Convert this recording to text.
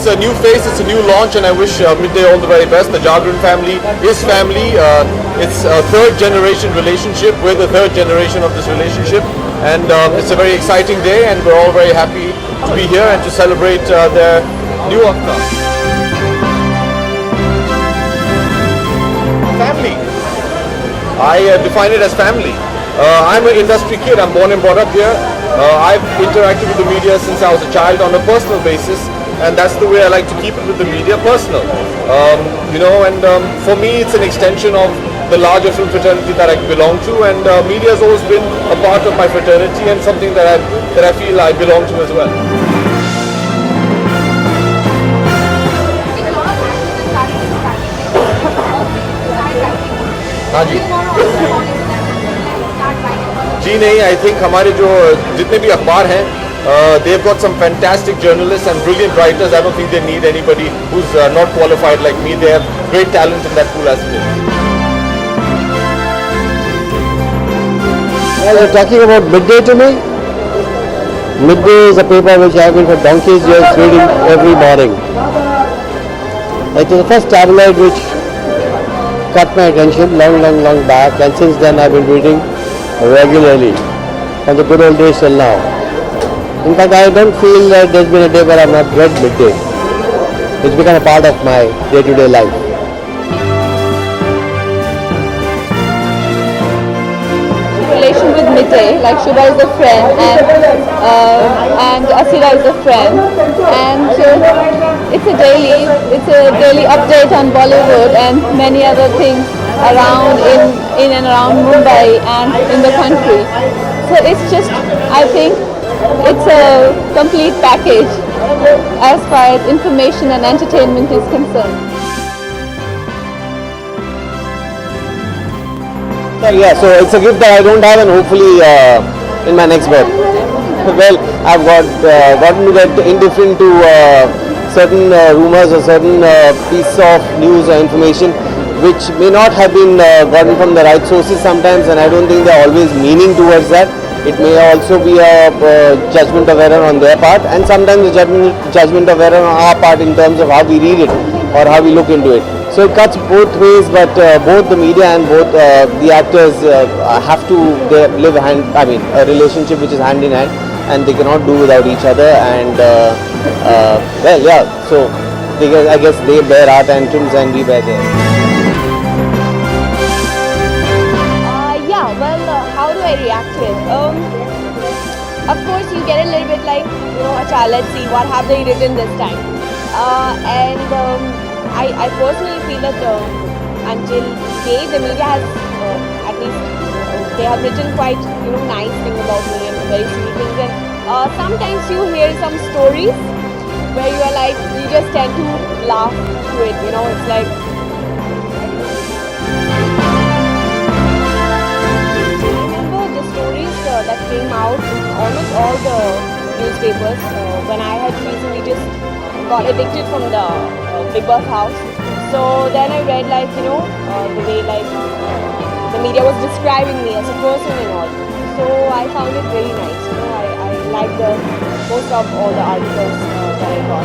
it's a new face, it's a new launch, and I wish Midday all the very best. The Jagran family is family. It's a third generation relationship. We're the third generation of this relationship, and it's a very exciting day, and we're all very happy to be here and to celebrate their new avatar. Family. I define it as family. I'm an industry kid. I'm born and brought up here. I've interacted with the media since I was a child on a personal basis, and that's the way I like to keep it with the media, personal. For me, it's an extension of the larger film fraternity that I belong to, and media has always been a part of my fraternity and something that I feel I belong to as well. हाँ जी जी नहीं, I think हमारे जो जितने भी अखबार हैं, they've got some fantastic journalists and brilliant writers. I don't think they need anybody who's not qualified like me. They have great talent in that pool as it is. Well, you're talking about Midday to me. Midday is a paper which I have been for donkey's years reading every morning. It was the first tabloid which caught my attention long back, and since then I've been reading regularly from the good old days till now. In fact, I don't feel that there's been a day where I've not read Midday. It's become a part of my day-to-day life. Relation with Midday, like Shubha is a friend and Asira is a friend, and it's a daily update on Bollywood and many other things around in and around Mumbai and in the country. So it's just, I think it's a complete package as far as information and entertainment is concerned. Yeah, so it's a gift that I don't have, and hopefully in my next birth. Well, I've gotten to get indifferent to certain rumors or certain pieces of news or information which may not have been gotten from the right sources sometimes, and I don't think they're always meaning towards that. It may also be a judgment of error on their part, and sometimes a judgment of error on our part in terms of how we read it or how we look into it. So it cuts both ways, but both the media and both the actors have to live a relationship which is hand in hand, and they cannot do without each other. And so I guess they bear our tantrums and we bear theirs. How do I react to it? Of course, you get a little bit like, acha, let's see what have they written this time. I personally feel that until today, the media has, at least, they have written quite, nice thing about me and very sweet things. And sometimes you hear some stories where you are like, you just tend to laugh to it, it's like. That came out in almost all the newspapers when I had recently just got evicted from the Big Boss house. So then I read the way the media was describing me as a person and all. So I found it very nice. I liked the most of all the articles that I got.